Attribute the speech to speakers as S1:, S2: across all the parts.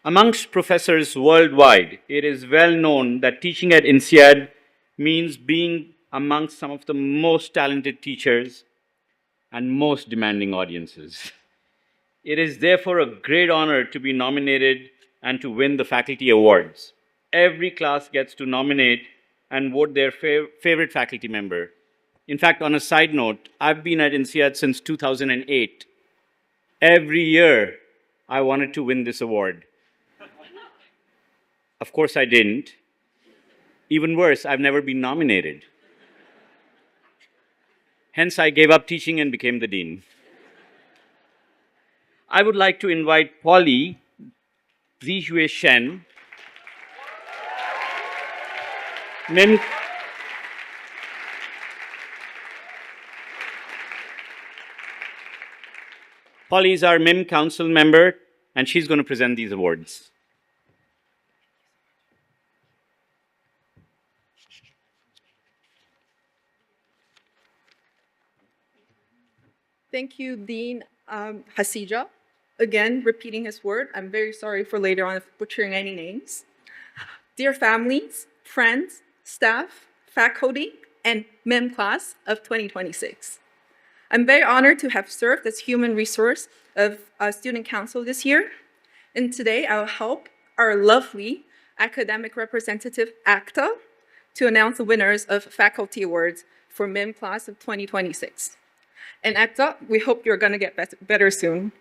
S1: Amongst professors worldwide, it is well known that teaching at INSEAD means being amongst some of the most talented teachers and most demanding audiences. It is therefore a great honor to be nominated and to win the faculty awards. Every class gets to nominate and vote their favorite faculty member. In fact, on a side note, I've been at INSEAD since 2008. Every year, I wanted to win this award. Of course, I didn't. Even worse, I've never been nominated. Hence, I gave up teaching and became the dean. I would like to invite Polly Zijue Shen, MIM. Polly is our MIM council member, and she's going to present these awards.
S2: Thank you, Dean Hasija. Again, repeating his word, I'm very sorry for later on butchering any names. Dear families, friends, staff, faculty, and MIM class of 2026. I'm very honored to have served as human resource of Student Council this year. And today I'll help our lovely academic representative, ACTA, to announce the winners of faculty awards for MIM class of 2026. And ACTA, we hope you're gonna get better soon.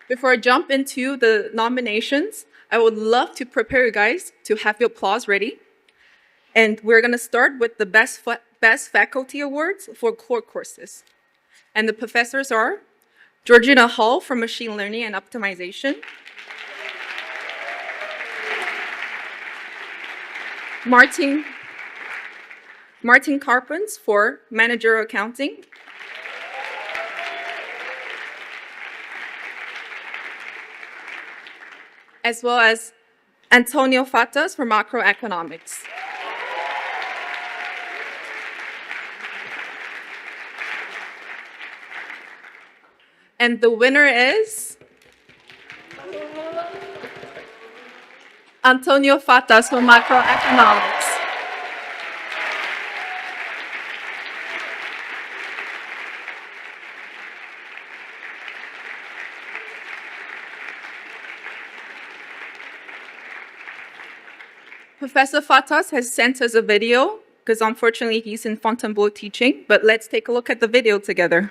S2: Before I jump into the nominations, I would love to prepare you guys to have your applause ready. And we're gonna start with the best faculty awards for core courses. And the professors are Georgina Hall for Machine Learning and Optimization, Martin Carpens for Managerial Accounting, as well as Antonio Fatas for Macroeconomics. And the winner is Antonio Fatas for Macroeconomics. Professor Fatas has sent us a video, because unfortunately he's in Fontainebleau teaching, but let's take a look at the video together.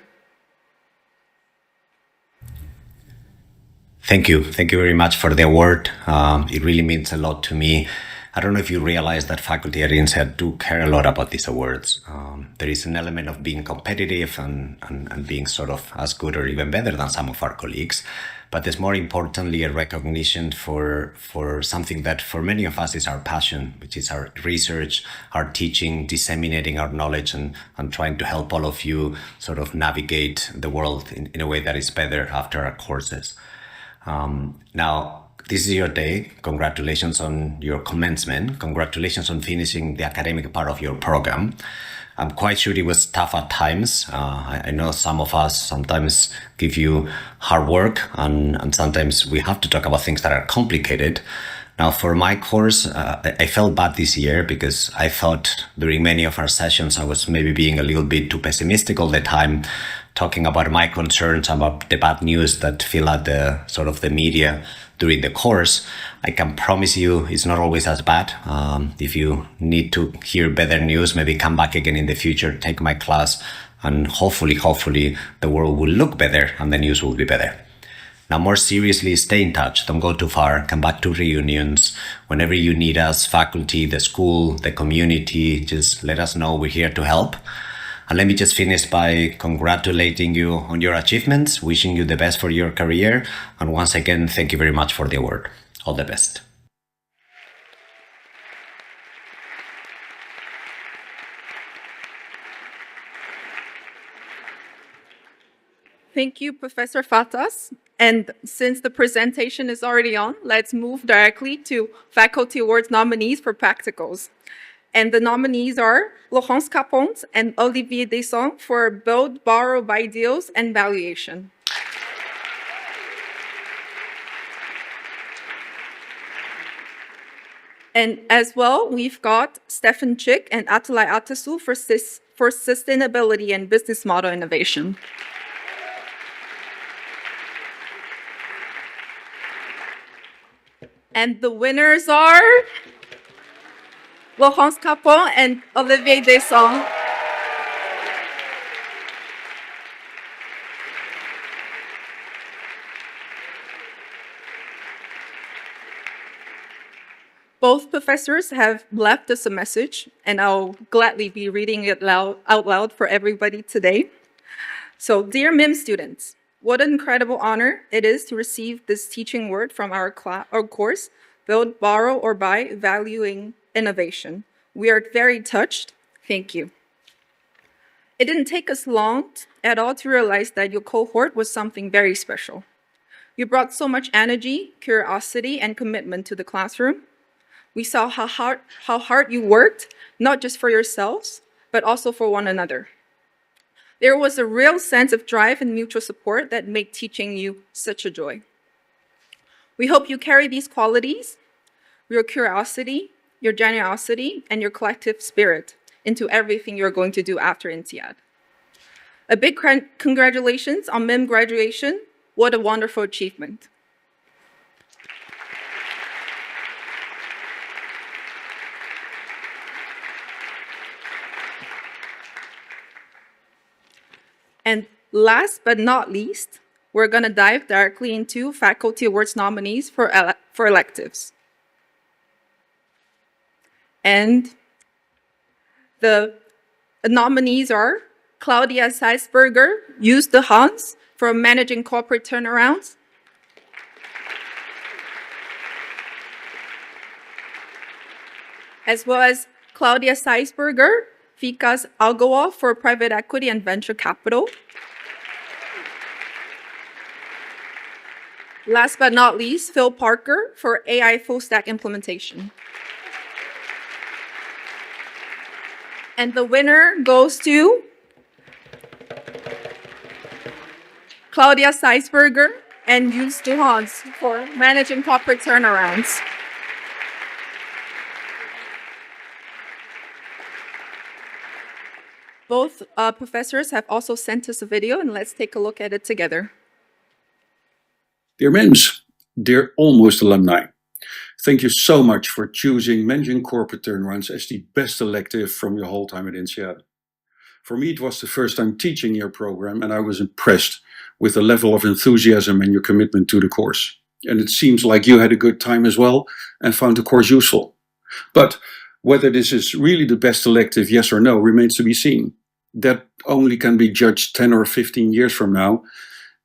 S3: Thank you. Thank you very much for the award. It really means a lot to me. I don't know if you realize that faculty at INSEAD do care a lot about these awards. There is an element of being competitive and being sort of as good or even better than some of our colleagues. But there's more importantly a recognition for something that for many of us is our passion, which is our research, our teaching, disseminating our knowledge and trying to help all of you sort of navigate the world in a way that is better after our courses. Now, this is your day. Congratulations on your commencement. Congratulations on finishing the academic part of your program. I'm quite sure it was tough at times. I know some of us sometimes give you hard work and sometimes we have to talk about things that are complicated. Now, for my course, I felt bad this year because I thought during many of our sessions I was maybe being a little bit too pessimistic all the time, talking about my concerns about the bad news that fill out the sort of the media during the course. I can promise you it's not always as bad. If you need to hear better news, maybe come back again in the future, take my class, and hopefully the world will look better and the news will be better. Now, more seriously, stay in touch. Don't go too far. Come back to reunions. Whenever you need us, faculty, the school, the community, just let us know. We're here to help. And let me just finish by congratulating you on your achievements, wishing you the best for your career. And once again, thank you very much for the award. All the best.
S2: Thank you, Professor Fatas. And since the presentation is already on, let's move directly to Faculty Awards nominees for practicals. And the nominees are Laurence Capons and Olivier Desson for Build, Borrow, Buy Deals and Valuation. And as well, we've got Stefan Chick and Atalay Atasu for Sustainability and Business Model Innovation. And the winners are Laurence Capon and Olivier Desson. Both professors have left us a message, and I'll gladly be reading it out loud for everybody today. So, dear MIM students, what an incredible honor it is to receive this teaching word from our course, Build, Borrow, or Buy, Valuing Innovation. We are very touched. Thank you. It didn't take us long at all to realize that your cohort was something very special. You brought so much energy, curiosity, and commitment to the classroom. We saw how hard you worked, not just for yourselves, but also for one another. There was a real sense of drive and mutual support that made teaching you such a joy. We hope you carry these qualities, your curiosity, your generosity, and your collective spirit into everything you're going to do after INSEAD. A big congratulations on MIM graduation. What a wonderful achievement. And last but not least, we're going to dive directly into Faculty Awards nominees for electives. And the nominees are Claudia Seisberger, Use de Hans for Managing Corporate Turnarounds. As well as Claudia Seisberger, Vikas Algoa for Private Equity and Venture Capital. Last but not least, Phil Parker for AI Full Stack Implementation. And the winner goes to Claudia Seisberger and Jus de Hans for Managing Corporate Turnarounds. Both professors have also sent us a video, and let's take a look at it together.
S4: Dear MIMS, dear almost alumni, thank you so much for choosing Managing Corporate Turnarounds as the best elective from your whole time at INSEAD. For me, it was the first time teaching your program, and I was impressed with the level of enthusiasm and your commitment to the course. And it seems like you had a good time as well and found the course useful. But whether this is really the best elective, yes or no, remains to be seen. That only can be judged 10 or 15 years from now.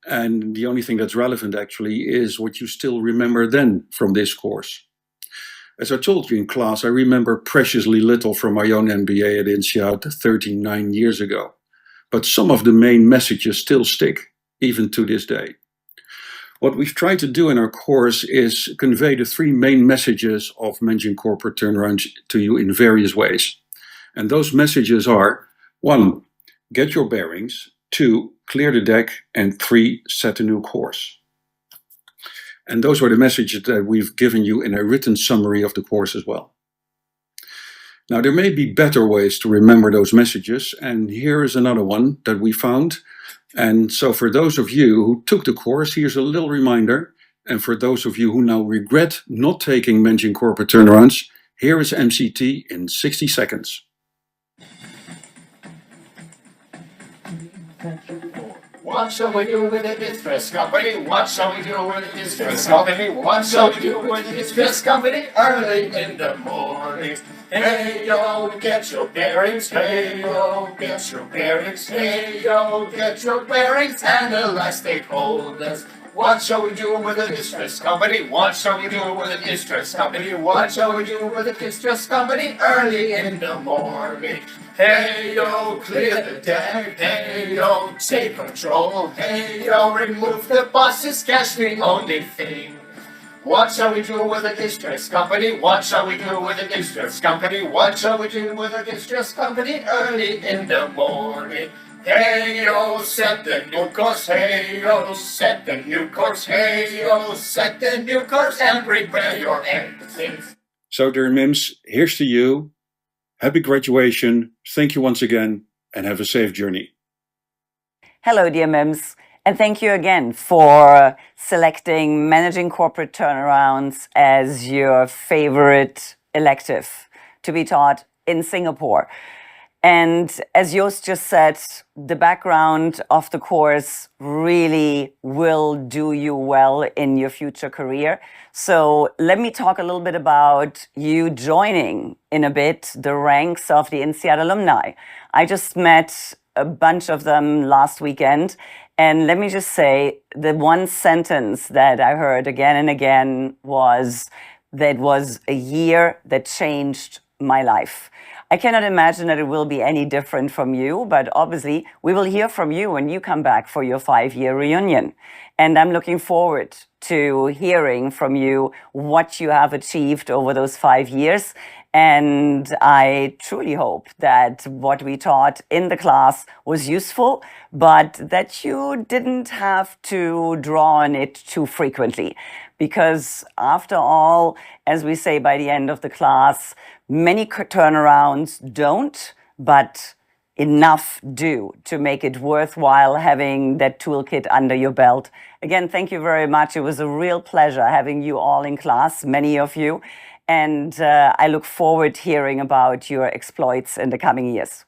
S4: And the only thing that's relevant actually is what you still remember then from this course. As I told you in class, I remember preciously little from my own MBA at INSEAD 39 years ago. But some of the main messages still stick, even to this day. What we've tried to do in our course is convey the three main messages of Managing Corporate Turnarounds to you in various ways. And those messages are: 1, get your bearings; 2, clear the deck; and 3, set a new course. And those were the messages that we've given you in a written summary of the course as well. Now, there may be better ways to remember those messages, and here is another one that we found. And so for those of you who took the course, here's a little reminder. And for those of you who now regret not taking Managing Corporate Turnarounds, here is MCT in 60 seconds.
S5: What shall we do with a distress company? What shall we do with a distress company? What shall we do with a distress company? Early in the morning. Hey yo, get your bearings. Hey yo, get your bearings. Hey yo, get your bearings. Analyze stakeholders. What shall we do with a distress company? What shall we do with a distress company? What shall we do with a distress company? Early in the morning. Hey yo, clear the deck. Hey yo, take control. Hey yo, remove the bosses. Cash the only thing. What shall we do with a distress company? What shall we do with a distress company? What shall we do with a distress company early in the morning? Hey-o, set the new course, hey-o, set the new course, hey-o, set the new course, and prepare your exits.
S4: So, dear MIMs, here's to you. Happy graduation. Thank you once again, and have a safe journey.
S6: Hello, dear MIMS, and thank you again for selecting Managing Corporate Turnarounds as your favorite elective to be taught in Singapore. And as Joost just said, the background of the course really will do you well in your future career. So let me talk a little bit about you joining in a bit the ranks of the INSEAD alumni. I just met a bunch of them last weekend, and let me just say the one sentence that I heard again and again was that was a year that changed my life. I cannot imagine that it will be any different from you, but obviously we will hear from you when you come back for your 5-year reunion. And I'm looking forward to hearing from you what you have achieved over those 5 years. And I truly hope that what we taught in the class was useful, but that you didn't have to draw on it too frequently. Because after all, as we say by the end of the class, many turnarounds don't, but enough do to make it worthwhile having that toolkit under your belt. Again, thank you very much. It was a real pleasure having you all in class, many of you. And I look forward to hearing about your exploits in the coming years.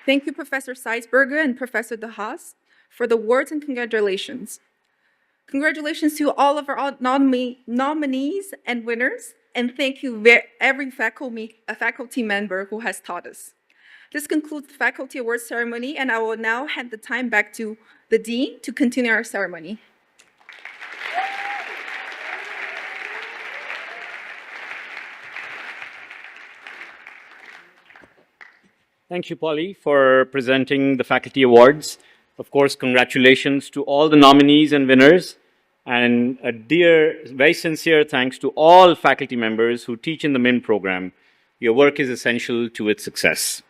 S2: Thank you, Professor Seisberger and Professor De Haas, for the words and congratulations. Congratulations to all of our nominees and winners, and thank you every faculty member who has taught us. This concludes the Faculty Awards ceremony, and I will now hand the time back to the Dean to continue our ceremony.
S1: Thank you, Polly, for presenting the Faculty Awards. Of course, congratulations to all the nominees and winners. And a dear, very sincere thanks to all faculty members who teach in the MIM program. Your work is essential to its success.